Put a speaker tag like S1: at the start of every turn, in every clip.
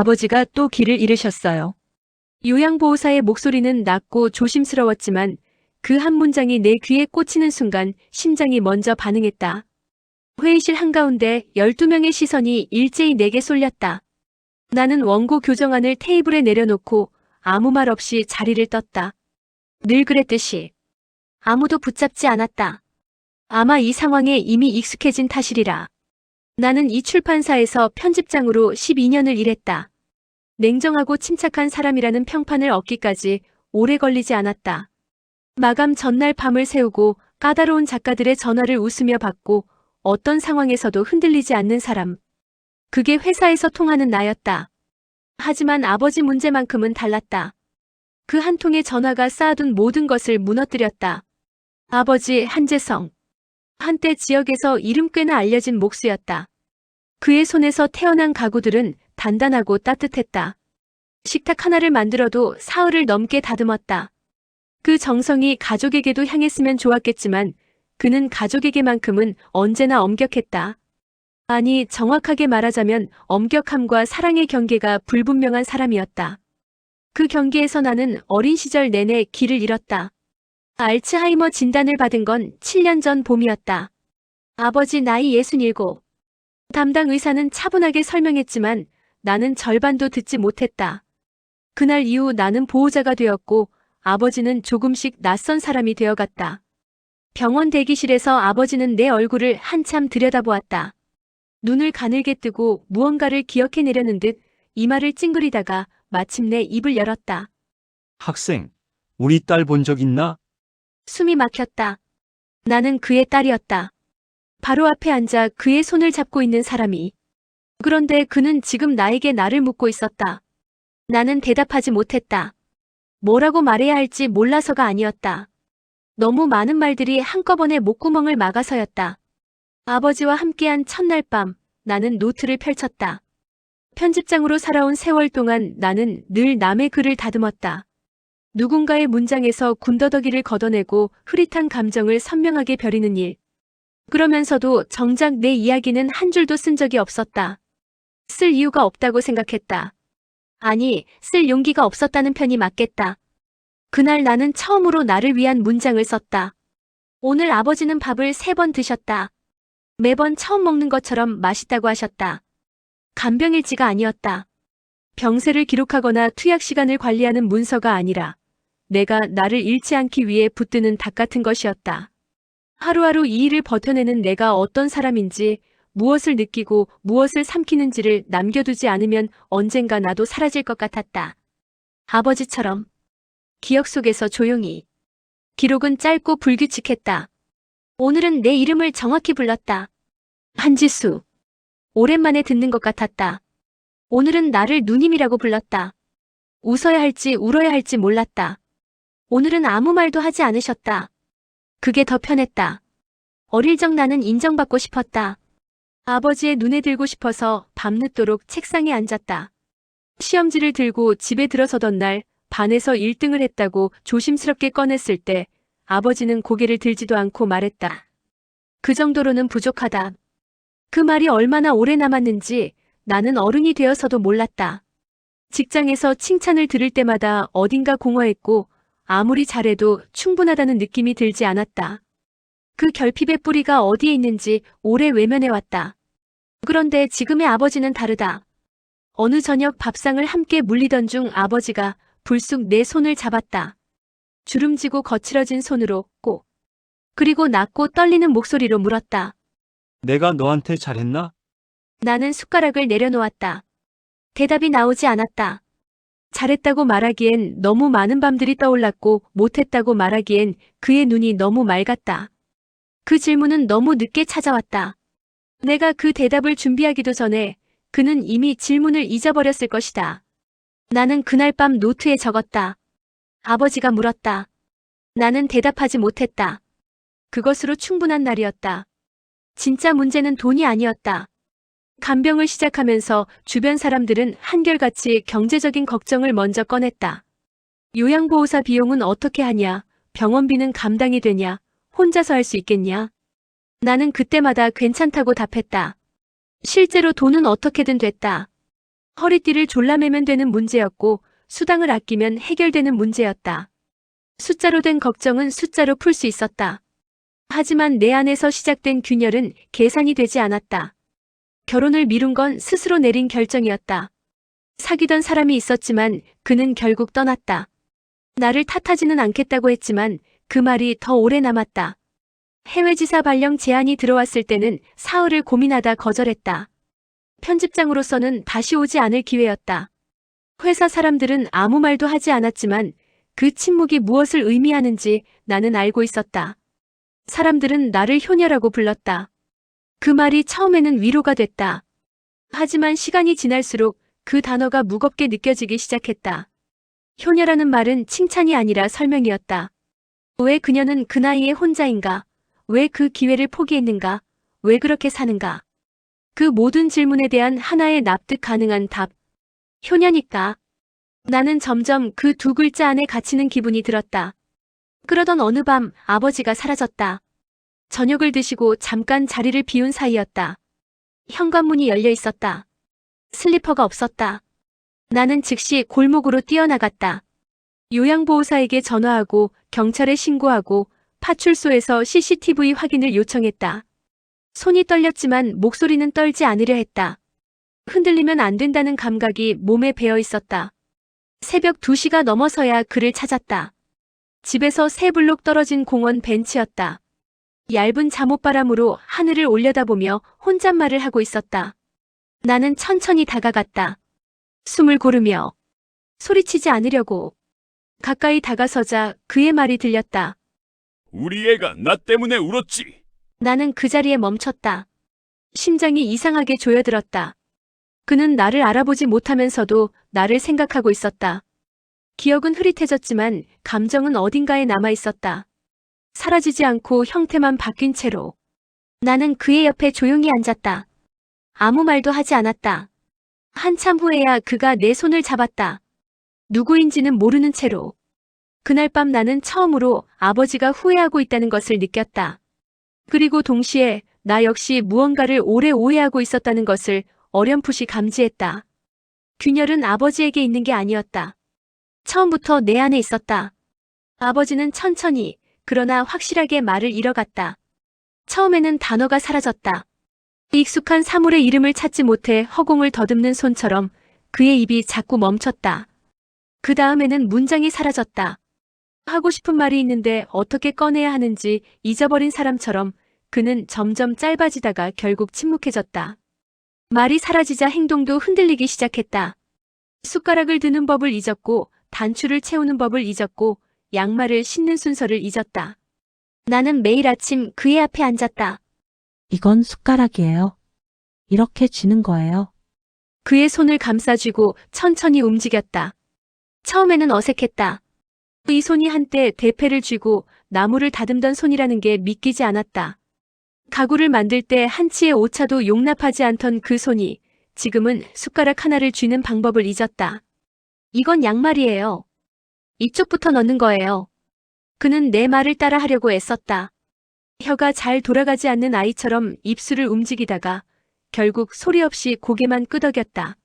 S1: 아버지가 또 길을 잃으셨어요. 요양보호사의 목소리는 낮고 조심스러웠지만 그 한 문장이 내 귀에 꽂히는 순간 심장이 먼저 반응했다. 회의실 한가운데 12명의 시선이 일제히 내게 쏠렸다. 나는 원고 교정안을 테이블에 내려놓고 아무 말 없이 자리를 떴다. 늘 그랬듯이 아무도 붙잡지 않았다. 아마 이 상황에 이미 익숙해진 탓이리라. 나는 이 출판사에서 편집장으로 12년을 일했다. 냉정하고 침착한 사람이라는 평판을 얻기까지 오래 걸리지 않았다. 마감 전날 밤을 새우고 까다로운 작가들의 전화를 웃으며 받고 어떤 상황에서도 흔들리지 않는 사람. 그게 회사에서 통하는 나였다. 하지만 아버지 문제만큼은 달랐다. 그 한 통의 전화가 쌓아둔 모든 것을 무너뜨렸다. 아버지 한재성. 한때 지역에서 이름 꽤나 알려진 목수였다. 그의 손에서 태어난 가구들은 단단하고 따뜻했다. 식탁 하나를 만들어도 사흘을 넘게 다듬었다. 그 정성이 가족에게도 향했으면 좋았겠지만 그는 가족에게만큼은 언제나 엄격했다. 아니, 정확하게 말하자면 엄격함과 사랑의 경계가 불분명한 사람이었다. 그 경계에서 나는 어린 시절 내내 길을 잃었다. 알츠하이머 진단을 받은 건 7년 전 봄이었다. 아버지 나이 67. 담당 의사는 차분하게 설명했지만 나는 절반도 듣지 못했다. 그날 이후 나는 보호자가 되었고 아버지는 조금씩 낯선 사람이 되어갔다. 병원 대기실에서 아버지는 내 얼굴을 한참 들여다보았다. 눈을 가늘게 뜨고 무언가를 기억해내려는 듯 이마를 찡그리다가 마침내 입을 열었다.
S2: 학생, 우리 딸 본 적 있나?
S1: 숨이 막혔다. 나는 그의 딸이었다. 바로 앞에 앉아 그의 손을 잡고 있는 사람이. 그런데 그는 지금 나에게 나를 묻고 있었다. 나는 대답하지 못했다. 뭐라고 말해야 할지 몰라서가 아니었다. 너무 많은 말들이 한꺼번에 목구멍을 막아서였다. 아버지와 함께한 첫날 밤, 나는 노트를 펼쳤다. 편집장으로 살아온 세월 동안 나는 늘 남의 글을 다듬었다. 누군가의 문장에서 군더더기를 걷어내고 흐릿한 감정을 선명하게 벼리는 일. 그러면서도 정작 내 이야기는 한 줄도 쓴 적이 없었다. 쓸 이유가 없다고 생각했다. 아니, 쓸 용기가 없었다는 편이 맞겠다. 그날 나는 처음으로 나를 위한 문장을 썼다. 오늘 아버지는 밥을 3번 드셨다. 매번 처음 먹는 것처럼 맛있다고 하셨다. 간병일지가 아니었다. 병세를 기록하거나 투약 시간을 관리하는 문서가 아니라 내가 나를 잃지 않기 위해 붙드는 닭 같은 것이었다. 하루하루 이 일을 버텨내는 내가 어떤 사람인지, 무엇을 느끼고 무엇을 삼키는지를 남겨두지 않으면 언젠가 나도 사라질 것 같았다. 아버지처럼 기억 속에서 조용히. 기록은 짧고 불규칙했다. 오늘은 내 이름을 정확히 불렀다. 한지수. 오랜만에 듣는 것 같았다. 오늘은 나를 누님이라고 불렀다. 웃어야 할지 울어야 할지 몰랐다. 오늘은 아무 말도 하지 않으셨다. 그게 더 편했다. 어릴 적 나는 인정받고 싶었다. 아버지의 눈에 들고 싶어서 밤늦도록 책상에 앉았다. 시험지를 들고 집에 들어서던 날 반에서 1등을 했다고 조심스럽게 꺼냈을 때 아버지는 고개를 들지도 않고 말했다. 그 정도로는 부족하다. 그 말이 얼마나 오래 남았는지 나는 어른이 되어서도 몰랐다. 직장에서 칭찬을 들을 때마다 어딘가 공허했고 아무리 잘해도 충분하다는 느낌이 들지 않았다. 그 결핍의 뿌리가 어디에 있는지 오래 외면해왔다. 그런데 지금의 아버지는 다르다. 어느 저녁 밥상을 함께 물리던 중 아버지가 불쑥 내 손을 잡았다. 주름지고 거칠어진 손으로 꼭. 그리고 낮고 떨리는 목소리로 물었다.
S2: 내가 너한테 잘했나?
S1: 나는 숟가락을 내려놓았다. 대답이 나오지 않았다. 잘했다고 말하기엔 너무 많은 밤들이 떠올랐고 못했다고 말하기엔 그의 눈이 너무 맑았다. 그 질문은 너무 늦게 찾아왔다. 내가 그 대답을 준비하기도 전에 그는 이미 질문을 잊어버렸을 것이다. 나는 그날 밤 노트에 적었다. 아버지가 물었다. 나는 대답하지 못했다. 그것으로 충분한 날이었다. 진짜 문제는 돈이 아니었다. 간병을 시작하면서 주변 사람들은 한결같이 경제적인 걱정을 먼저 꺼냈다. 요양보호사 비용은 어떻게 하냐? 병원비는 감당이 되냐? 혼자서 할 수 있겠냐? 나는 그때마다 괜찮다고 답했다. 실제로 돈은 어떻게든 됐다. 허리띠를 졸라매면 되는 문제였고 수당을 아끼면 해결되는 문제였다. 숫자로 된 걱정은 숫자로 풀 수 있었다. 하지만 내 안에서 시작된 균열은 계산이 되지 않았다. 결혼을 미룬 건 스스로 내린 결정이었다. 사귀던 사람이 있었지만 그는 결국 떠났다. 나를 탓하지는 않겠다고 했지만 그 말이 더 오래 남았다. 해외지사 발령 제안이 들어왔을 때는 사흘을 고민하다 거절했다. 편집장으로서는 다시 오지 않을 기회였다. 회사 사람들은 아무 말도 하지 않았지만 그 침묵이 무엇을 의미하는지 나는 알고 있었다. 사람들은 나를 효녀라고 불렀다. 그 말이 처음에는 위로가 됐다. 하지만 시간이 지날수록 그 단어가 무겁게 느껴지기 시작했다. 효녀라는 말은 칭찬이 아니라 설명이었다. 왜 그녀는 그 나이에 혼자인가? 왜 그 기회를 포기했는가? 왜 그렇게 사는가? 그 모든 질문에 대한 하나의 납득 가능한 답. 효녀니까. 나는 점점 그 두 글자 안에 갇히는 기분이 들었다. 그러던 어느 밤 아버지가 사라졌다. 저녁을 드시고 잠깐 자리를 비운 사이였다. 현관문이 열려 있었다. 슬리퍼가 없었다. 나는 즉시 골목으로 뛰어나갔다. 요양보호사에게 전화하고 경찰에 신고하고 파출소에서 CCTV 확인을 요청했다. 손이 떨렸지만 목소리는 떨지 않으려 했다. 흔들리면 안 된다는 감각이 몸에 배어 있었다. 새벽 2시가 넘어서야 그를 찾았다. 집에서 3블록 떨어진 공원 벤치였다. 얇은 잠옷바람으로 하늘을 올려다보며 혼잣말을 하고 있었다. 나는 천천히 다가갔다. 숨을 고르며 소리치지 않으려고. 가까이 다가서자 그의 말이 들렸다.
S3: 우리 애가 나 때문에 울었지.
S1: 나는 그 자리에 멈췄다. 심장이 이상하게 조여들었다. 그는 나를 알아보지 못하면서도 나를 생각하고 있었다. 기억은 흐릿해졌지만 감정은 어딘가에 남아 있었다. 사라지지 않고 형태만 바뀐 채로. 나는 그의 옆에 조용히 앉았다. 아무 말도 하지 않았다. 한참 후에야 그가 내 손을 잡았다. 누구인지는 모르는 채로. 그날 밤 나는 처음으로 아버지가 후회하고 있다는 것을 느꼈다. 그리고 동시에 나 역시 무언가를 오래 오해하고 있었다는 것을 어렴풋이 감지했다. 균열은 아버지에게 있는 게 아니었다. 처음부터 내 안에 있었다. 아버지는 천천히, 그러나 확실하게 말을 잃어갔다. 처음에는 단어가 사라졌다. 익숙한 사물의 이름을 찾지 못해 허공을 더듬는 손처럼 그의 입이 자꾸 멈췄다. 그 다음에는 문장이 사라졌다. 하고 싶은 말이 있는데 어떻게 꺼내야 하는지 잊어버린 사람처럼 그는 점점 짧아지다가 결국 침묵해졌다. 말이 사라지자 행동도 흔들리기 시작했다. 숟가락을 드는 법을 잊었고 단추를 채우는 법을 잊었고 양말을 신는 순서를 잊었다. 나는 매일 아침 그의 앞에 앉았다.
S4: 이건 숟가락이에요. 이렇게 쥐는 거예요.
S1: 그의 손을 감싸쥐고 천천히 움직였다. 처음에는 어색했다. 이 손이 한때 대패를 쥐고 나무를 다듬던 손이라는 게 믿기지 않았다. 가구를 만들 때 한치의 오차도 용납하지 않던 그 손이 지금은 숟가락 하나를 쥐는 방법을 잊었다. 이건 양말이에요. 이쪽부터 넣는 거예요. 그는 내 말을 따라 하려고 애썼다. 혀가 잘 돌아가지 않는 아이처럼 입술을 움직이다가 결국 소리 없이 고개만 끄덕였다.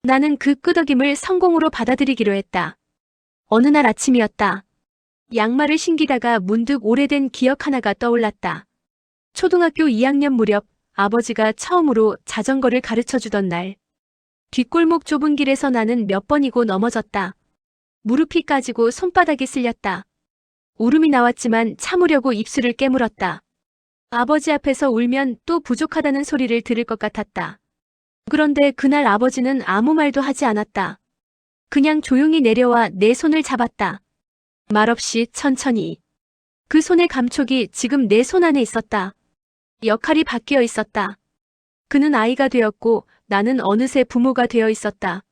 S1: 나는 그 끄덕임을 성공으로 받아들이기로 했다. 어느 날 아침이었다. 양말을 신기다가 문득 오래된 기억 하나가 떠올랐다. 초등학교 2학년 무렵 아버지가 처음으로 자전거를 가르쳐주던 날. 뒷골목 좁은 길에서 나는 몇 번이고 넘어졌다. 무릎이 까지고 손바닥이 쓸렸다. 울음이 나왔지만 참으려고 입술을 깨물었다. 아버지 앞에서 울면 또 부족하다는 소리를 들을 것 같았다. 그런데 그날 아버지는 아무 말도 하지 않았다. 그냥 조용히 내려와 내 손을 잡았다. 말없이 천천히. 그 손의 감촉이 지금 내 손 안에 있었다. 역할이 바뀌어 있었다. 그는 아이가 되었고 나는 어느새 부모가 되어 있었다.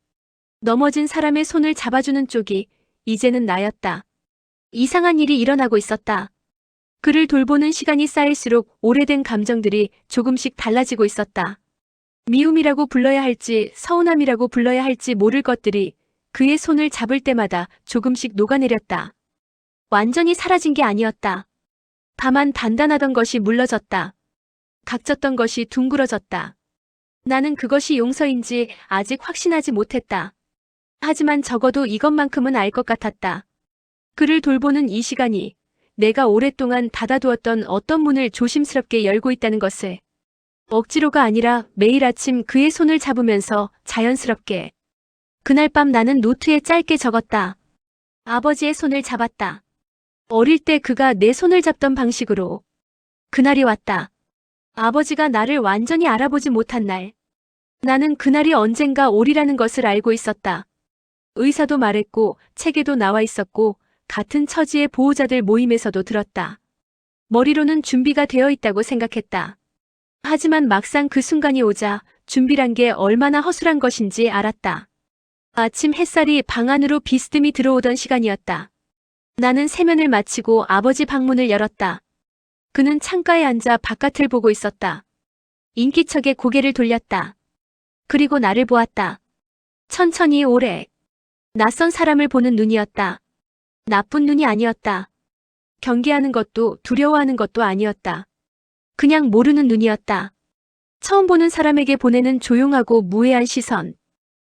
S1: 넘어진 사람의 손을 잡아주는 쪽이 이제는 나였다. 이상한 일이 일어나고 있었다. 그를 돌보는 시간이 쌓일수록 오래된 감정들이 조금씩 달라지고 있었다. 미움이라고 불러야 할지 서운함이라고 불러야 할지 모를 것들이 그의 손을 잡을 때마다 조금씩 녹아내렸다. 완전히 사라진 게 아니었다. 다만 단단하던 것이 물러졌다. 각졌던 것이 둥그러졌다. 나는 그것이 용서인지 아직 확신하지 못했다. 하지만 적어도 이것만큼은 알 것 같았다. 그를 돌보는 이 시간이 내가 오랫동안 닫아두었던 어떤 문을 조심스럽게 열고 있다는 것을. 억지로가 아니라 매일 아침 그의 손을 잡으면서 자연스럽게. 그날 밤 나는 노트에 짧게 적었다. 아버지의 손을 잡았다. 어릴 때 그가 내 손을 잡던 방식으로. 그날이 왔다. 아버지가 나를 완전히 알아보지 못한 날. 나는 그날이 언젠가 오리라는 것을 알고 있었다. 의사도 말했고 책에도 나와 있었고 같은 처지의 보호자들 모임에서도 들었다. 머리로는 준비가 되어 있다고 생각했다. 하지만 막상 그 순간이 오자 준비란 게 얼마나 허술한 것인지 알았다. 아침 햇살이 방 안으로 비스듬히 들어오던 시간이었다. 나는 세면을 마치고 아버지 방문을 열었다. 그는 창가에 앉아 바깥을 보고 있었다. 인기척에 고개를 돌렸다. 그리고 나를 보았다. 천천히 오래. 낯선 사람을 보는 눈이었다. 나쁜 눈이 아니었다. 경계하는 것도 두려워하는 것도 아니었다. 그냥 모르는 눈이었다. 처음 보는 사람에게 보내는 조용하고 무해한 시선.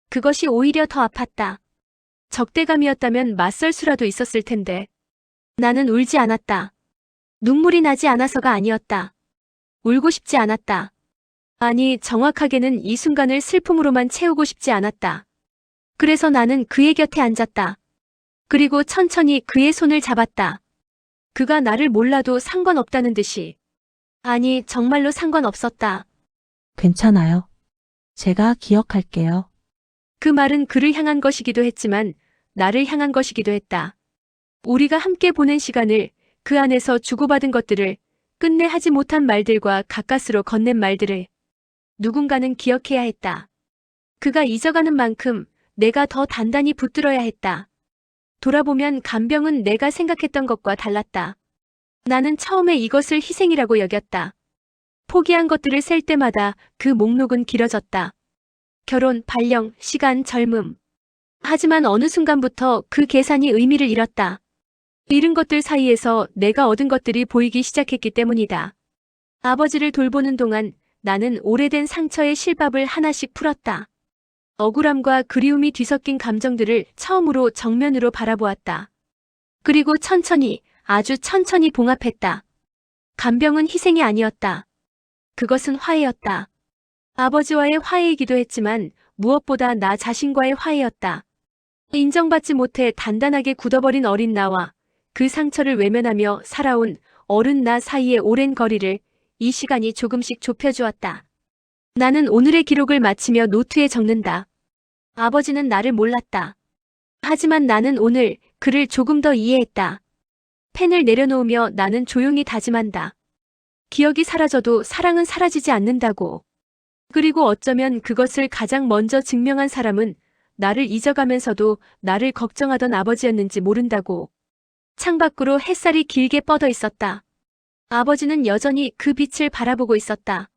S1: 그것이 오히려 더 아팠다. 적대감이었다면 맞설 수라도 있었을 텐데. 나는 울지 않았다. 눈물이 나지 않아서가 아니었다. 울고 싶지 않았다. 아니, 정확하게는 이 순간을 슬픔으로만 채우고 싶지 않았다. 그래서 나는 그의 곁에 앉았다. 그리고 천천히 그의 손을 잡았다. 그가 나를 몰라도 상관없다는 듯이. 아니, 정말로 상관없었다.
S4: 괜찮아요. 제가 기억할게요.
S1: 그 말은 그를 향한 것이기도 했지만 나를 향한 것이기도 했다. 우리가 함께 보낸 시간을, 그 안에서 주고받은 것들을, 끝내 하지 못한 말들과 가까스로 건넨 말들을 누군가는 기억해야 했다. 그가 잊어가는 만큼 내가 더 단단히 붙들어야 했다. 돌아보면 간병은 내가 생각했던 것과 달랐다. 나는 처음에 이것을 희생이라고 여겼다. 포기한 것들을 셀 때마다 그 목록은 길어졌다. 결혼, 발령, 시간, 젊음. 하지만 어느 순간부터 그 계산이 의미를 잃었다. 잃은 것들 사이에서 내가 얻은 것들이 보이기 시작했기 때문이다. 아버지를 돌보는 동안 나는 오래된 상처의 실밥을 하나씩 풀었다. 억울함과 그리움이 뒤섞인 감정들을 처음으로 정면으로 바라보았다. 그리고 천천히, 아주 천천히 봉합했다. 간병은 희생이 아니었다. 그것은 화해였다. 아버지와의 화해이기도 했지만 무엇보다 나 자신과의 화해였다. 인정받지 못해 단단하게 굳어버린 어린 나와 그 상처를 외면하며 살아온 어른 나 사이의 오랜 거리를 이 시간이 조금씩 좁혀주었다. 나는 오늘의 기록을 마치며 노트에 적는다. 아버지는 나를 몰랐다. 하지만 나는 오늘 그를 조금 더 이해했다. 펜을 내려놓으며 나는 조용히 다짐한다. 기억이 사라져도 사랑은 사라지지 않는다고. 그리고 어쩌면 그것을 가장 먼저 증명한 사람은 나를 잊어가면서도 나를 걱정하던 아버지였는지 모른다고. 창밖으로 햇살이 길게 뻗어 있었다. 아버지는 여전히 그 빛을 바라보고 있었다.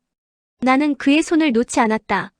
S1: 나는 그의 손을 놓지 않았다.